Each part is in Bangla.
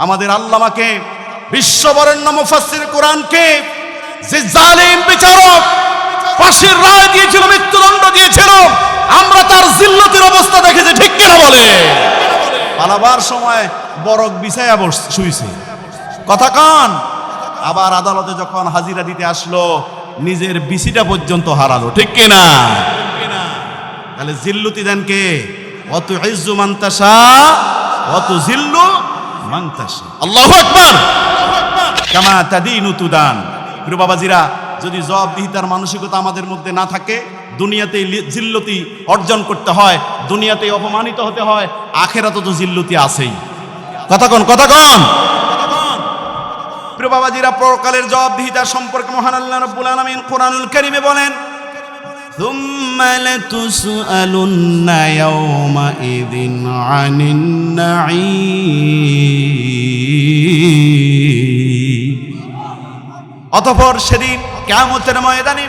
আমাদের আল্লামাকে বিশ্ববরেণ্য মুফাসসির কোরআনকে যে জালিম বিচারক ফাঁসির রায় দিয়েছিল, মৃত্যুদণ্ড দিয়েছিল, আমরা তার জিল্লতির অবস্থা দেখেছি, ঠিক কিনা বলে? পালাবার সময় বরক বিছায়া শুইছে, কথা কান। আবার আদালতে যখন হাজিরা দিতে আসলো নিজের বিসিটা পর্যন্ত হারালো, ঠিক কিনা? তাহলে জিল্লুতি দেন কে? অত ইজ্জু মান তাশা অত জিল্লু মান তাশা। আল্লাহু আকবার। কামা তাদিনু তুদান। প্রিয় বাবাজিরা, যদি জবাবদিহিতার মানসিকতা আমাদের মধ্যে না থাকে, দুনিয়াতে জিল্লতি অর্জন করতে হয়, দুনিয়াতে অপমানিত হতে হয়, আখেরাতে তো জিল্লতি আছেই। কথা কোন, কথা কোন। প্রিয় বাবাজিরা, পরকালের জবাবদিহিতা সম্পর্কে মহান আল্লাহ রাব্বুল আলামিন কোরআনুল কারীমে বলেন, সুম্মা লাতুসআলুন্না ইয়াওমাইযিন আনিন নাঈম। অতঃপর সেদিন কিয়ামতের ময়দানে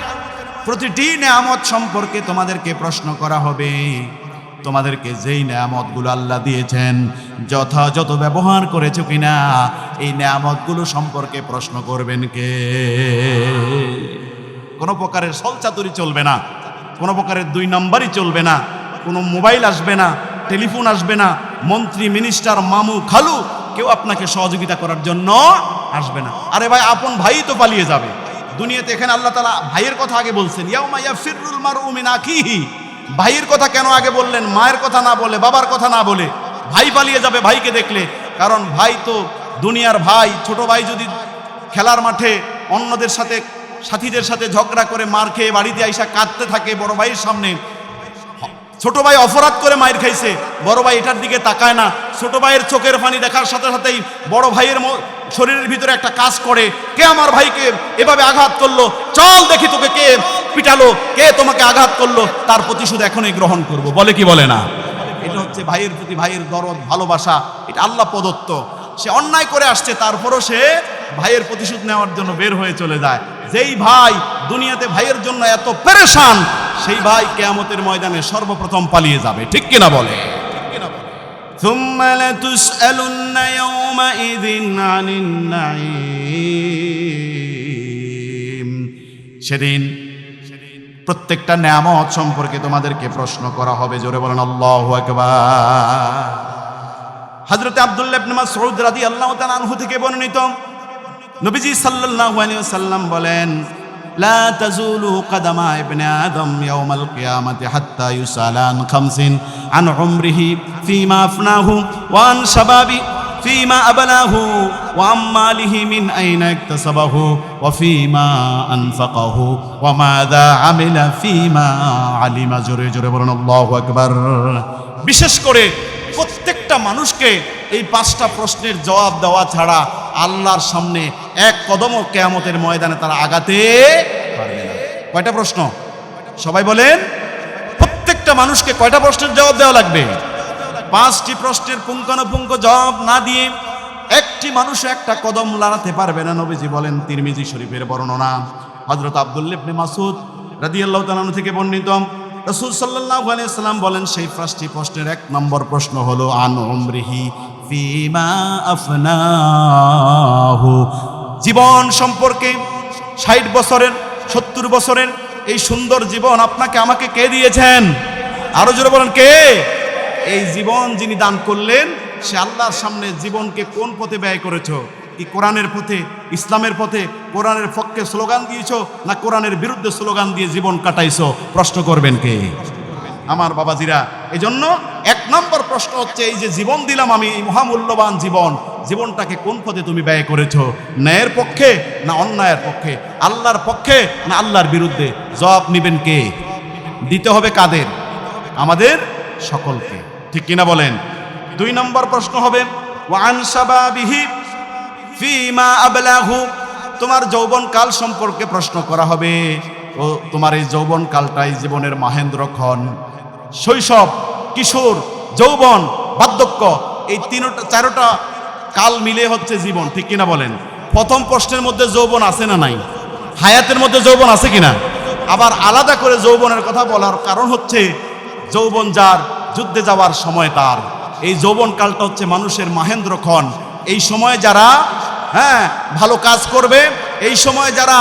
প্রতিটি নেয়ামত সম্পর্কে তোমাদেরকে প্রশ্ন করা হবে। তোমাদেরকে যেই নেয়ামতগুলো আল্লাহ দিয়েছেন যথাযথ ব্যবহার করেছো কিনা, এই নেয়ামতগুলো সম্পর্কে প্রশ্ন করবেন কে? কোনো প্রকারের ছলচাতুরি চলবে না, কোনো প্রকারের দুই নম্বরই চলবে না, কোনো মোবাইল আসবে না, টেলিফোন আসবে না, মন্ত্রী মিনিস্টার মামু খালু কেউ আপনাকে সহযোগিতা করার জন্য আসবে না। আরে ভাই, আপন ভাই তো পালিয়ে যাবে দুনিয়াতে। এখানে আল্লাহ তাআলা ভাইয়ের কথা আগে বলছেন, ইয়াউমা ইয়াফিরুল মারউ মিন আখিহি। ভাইয়ের কথা কেন আগে বললেন? মায়ের কথা না বলে, বাবার কথা না বলে। ভাই পালিয়ে যাবে ভাইকে দেখলে, কারণ ভাই তো দুনিয়ার ভাই। ছোট ভাই যদি খেলার মাঠে অন্যদের সাথে, সাথীদের সাথে ঝগড়া করে মার খেয়ে বাড়িতে আইসা কাঁদতে থাকে বড় ভাইয়ের সামনে, ছোট ভাই অপরাধ করে মায়ের খাইছে, বড় ভাই এটার দিকে তাকায় না। ছোট ভাইয়ের চোখের পানি দেখার সাথে সাথেই বড় ভাইয়ের শরীরের ভিতরে একটা কাজ করে, কে আমার ভাইকে এভাবে আঘাত করলো, চল দেখি তোকে কে পিটালো, কে তোমাকে আঘাত করলো, তার প্রতিশোধ এখনই গ্রহণ করব, বলে কি বলে না? এটা হচ্ছে ভাইয়ের প্রতি ভাইয়ের দরদ, ভালোবাসা। এটা আল্লাহ প্রদত্ত। সে অন্যায় করে আসছে, তারপরও সে ভাইয়ের প্রতিশোধ নেওয়ার জন্য বের হয়ে চলে যায়। যেই ভাই দুনিয়াতে ভাইয়ের জন্য এত পেরেশান, সেই ভাই কিয়ামতের ময়দানে সর্বপ্রথম পালিয়ে যাবে, ঠিক কিনা বলে? সুম্মা লাতুসআলুন্না ইয়াওমাইযিন আনিন নাঈম। সেদিন প্রত্যেকটা নেয়ামত সম্পর্কে তোমাদেরকে প্রশ্ন করা হবে। জোরে বলেন আল্লাহু আকবার। হযরত আব্দুল্লাহ ইবনে মাসউদ রাদিয়াল্লাহু তাআলা আনহু থেকে বর্ণিত, নবীজি সাল্লাল্লাহু আলাইহি ওয়াসাল্লাম বলেন, লা তাজুলু কদমা ইবনে আদম ইয়াউমাল কিয়ামাতি হাত্তা ইউসালা আন খামসিন, আন উমরিহি ফীমা আফনাহু ওয়া আন শাবাবি ফীমা আবলাহু ওয়া আম মালিহি মিন আইনা ইকতাসাবাহু ওয়া ফীমা আনফাকাহু ওয়া মাযা আমিলা ফীমা আলিমা। জোরে জোরে বলেন আল্লাহু আকবার। বিশেষ করে প্রত্যেকটা মানুষকে এই পাঁচটা প্রশ্নের জবাব দেওয়া ছাড়া আল্লাহর সামনে এক কদমও কিয়ামতের ময়দানে তারা আগাতে পারবে না। কয়টা প্রশ্ন? সবাই বলেন। প্রত্যেকটা মানুষকে কয়টা প্রশ্নের জবাব দেওয়া লাগবে? পাঁচটি প্রশ্নের পুঙ্খানুপুঙ্খ জবাব না দিয়ে একটি মানুষ একটা কদম লড়াতে পারবে না। নবীজি বলেন, তিরমিজি শরীফের বর্ণনা, হযরত আব্দুল্লাহ ইবনে মাসউদ রাদিয়াল্লাহু তাআলা আনহু থেকে বর্ণিত, রাসূল সাল্লাল্লাহু আলাইহি ওয়াসাল্লাম বলেন, সেই পাঁচটি প্রশ্নের এক নম্বর প্রশ্ন হলো আন উমরিহি ফীমা আফনাহু। জীবন সম্পর্কে 60 বছরের 70 বছরের এই সুন্দর জীবন আপনাকে আমাকে কে দিয়েছেন? আরো জোরে বলেন, কে? এই জীবন যিনি দান করলেন, সে আল্লাহর সামনে জীবনকে কোন পথে ব্যয় করেছো? কি কোরআনের পথে, ইসলামের পথে, কোরআনের পক্ষে স্লোগান দিয়েছো, না কোরআনের বিরুদ্ধে স্লোগান দিয়ে জীবন কাটাইছো? প্রশ্ন করবেন কে? আমার বাবাজিরা, এই জন্য এক নম্বর প্রশ্ন হচ্ছে, এই যে জীবন দিলাম আমি, এই মহামূল্যবান জীবন, জীবনটাকে কোন পথে তুমি ব্যয় করেছো? ন্যায়ের পক্ষে না অন্যায়ের পক্ষে? আল্লাহর পক্ষে না আল্লাহর বিরুদ্ধে? জবাব নিবেন কে? দিতে হবে কাদের? আমাদের সকলকে, ঠিক কিনা বলেন? দুই নম্বর প্রশ্ন হবে ওয়া আন শাবাবিহি ফীমা আবলাহু। তোমার যৌবন কাল সম্পর্কে প্রশ্ন করা হবে। ও তোমার এই যৌবন কালটাই জীবনের মাহেন্দ্রক্ষণ। শৈশব, কিশোর, যৌবন, বার্ধক্য, এই চারোটা কাল মিলে হচ্ছে জীবন, ঠিক কিনা বলেন? প্রথম প্রশ্নের মধ্যে যৌবন আছে না নাই? হায়াতের মধ্যে যৌবন আছে কিনা? আবার আলাদা করে যৌবনের কথা বলার কারণ হচ্ছে, যৌবন যার, যুদ্ধে যাওয়ার সময় তার। এই যৌবন কালটা হচ্ছে মানুষের মাহেন্দ্রক্ষণ। এই সময় যারা ভালো কাজ করবে, এই সময় যারা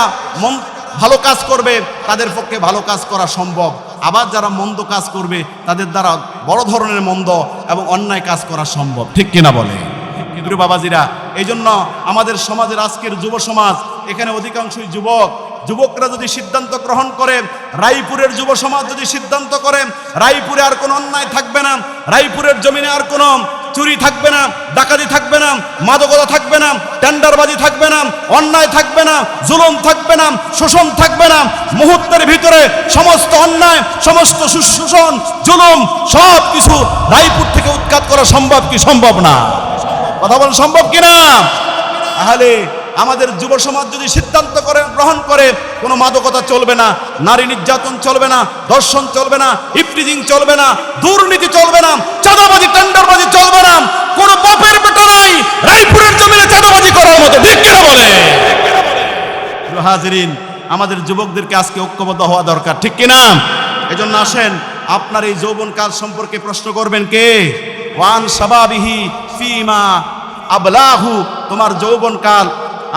ভালো কাজ করবে তাদের পক্ষে ভালো কাজ করা সম্ভব। আবার যারা মন্দ কাজ করবে তাদের দ্বারা বড় ধরনের মন্দ এবং অন্যায় কাজ করা সম্ভব। ঠিক কিনা বলে প্রিয় বাবাজিরা? এই জন্য আমাদের সমাজের আজকের যুব সমাজ, এখানে অধিকাংশই যুবকরা যদি সিদ্ধান্ত গ্রহণ করে, রায়পুরের যুব সমাজ যদি সিদ্ধান্ত করে রায়পুরে আর কোনো অন্যায় থাকবে না, রায়পুরের জমিনে আর কোনো চুরি থাকবে না, ডাকাতি থাকবে না, মাদকতা থাকবে না, টেন্ডারবাজি থাকবে না, অন্যায় থাকবে না, জুলুম থাকবে না, শোষণ থাকবে না, মুহূর্তের ভিতরে সমস্ত অন্যায়, সমস্ত শোষণ, জুলুম সব কিছু রায়পুর থেকে উৎখাত করা সম্ভব কি সম্ভব না? কথা বলেন সম্ভব কিনা? তাহলে আমাদের যুব সমাজ যদি সিদ্ধান্ত গ্রহণ করে কোনো মাদকতা চলবে না, নারী নির্যাতন চলবে না, ধর্ষণ চলবে না, ইফটিজিং চলবে না, দুর্নীতি চলবে না, চাঁদাবাজি টেন্ডারবাজি চলবে না, কোনো বাপের বেটা নাই রায়পুরের জমিনে চাঁদাবাজি করার মতো। ঠিক কিনা বলে হাজিরিন? আমাদের যুবকদেরকে আজকে ঐক্যবদ্ধ হওয়া দরকার। ঠিক কিনা? এজন্য আসেন, আপনার এই যৌবনকাল সম্পর্কে প্রশ্ন করবেন কে? ওয়ান শাবাবিহি ফিমা আবলাহু, তোমার যৌবনকাল।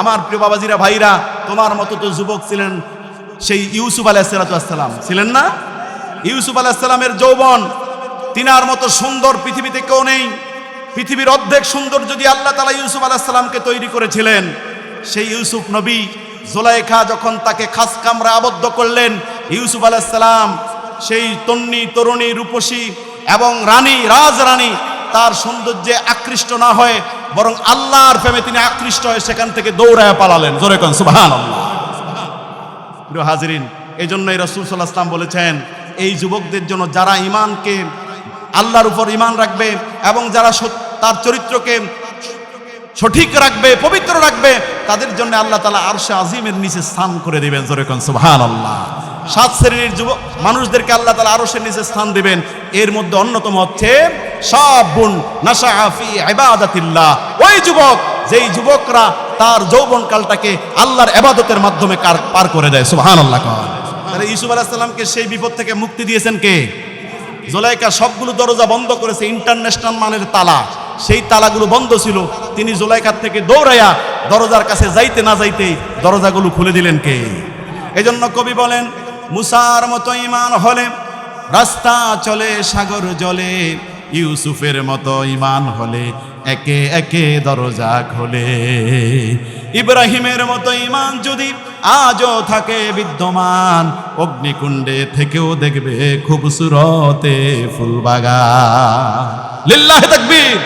আমার প্রিয় বাবাজিরা, ভাইরা, তোমার মতো তো যুবক ছিলেন সেই ইউসুফ আলাইহিস সালাম, ছিলেন না? ইউসুফ আলাইহিস সালামের যৌবন, তিনার মতো সুন্দর পৃথিবীতে কেউ নেই। পৃথিবীর অর্ধেক সুন্দর যদি আল্লাহ তাআলা ইউসুফ আলাইহিস সালামকে তৈরি করেছিলেন, সেই ইউসুফ নবী জুলাইখা যখন তাকে খাস কামরা আবদ্ধ করলেন, ইউসুফ আলাইহিস সালাম সেই তরুণী রূপসী এবং রাজরানী তার সৌন্দর্যে আকৃষ্ট না হয়ে বরং আল্লাহর প্রেমে তিনি আকৃষ্ট হয়ে সেখান থেকে দৌড়ায় পালালেন। জোরে কোন সুবহানাল্লাহ। প্রিয় হাজিরিন, এই জন্যই রাসূল সাল্লাল্লাহু আলাইহি ওয়াসাল্লাম বলেছেন, এই যুবকদের জন্য যারা ঈমানকে, আল্লাহর উপর ঈমান রাখবে এবং যারা তার চরিত্রকে সঠিক রাখবে, পবিত্র রাখবে, তাদের জন্য আল্লাহ তাআলা আরশে আজিমের নিচে স্থান করে দিবেন। জোরে কোন সুবহানাল্লাহ। 7 শ্রেণীর যুবক মানুষদেরকে আল্লাহ তাআলা আরশের নিচে স্থান দিবেন। এর মধ্যে অন্যতম হচ্ছে শাবুন নাশআ ফি ইবাদাতিল্লাহ, ওই যুবক যেই যুবকরা তার যৌবনকালটাকে আল্লাহর ইবাদতের মাধ্যমে পার করে দেয়। সুবহানাল্লাহ। তাহলে ইউসুফ আলাইহিস সালামকে সেই বিপদ থেকে মুক্তি দিয়েছেন কে? জুলাইখা সবগুলো দরজা বন্ধ করেছে, ইন্টারন্যাশনাল মানের তালা, সেই তালাগুলো বন্ধ ছিল। তিনি জুলাইখার থেকে দৌড়াইয়া দরজার কাছে যাইতে না যাইতেই দরজাগুলো খুলে দিলেন কে? এজন্য কবি বলেন, মুসার মতো ঈমান হলে রাস্তা চলে সাগর জলে, ইউসুফের মতো ঈমান হলে একে একে দরজা খোলে। ইব্রাহিমের মতো ঈমান যদি আজও থাকে বিদ্যমান, অগ্নিকুণ্ডে থেকেও দেখবে খুবসুরতে ফুলবাগান। লিল্লাহি তাকবীর।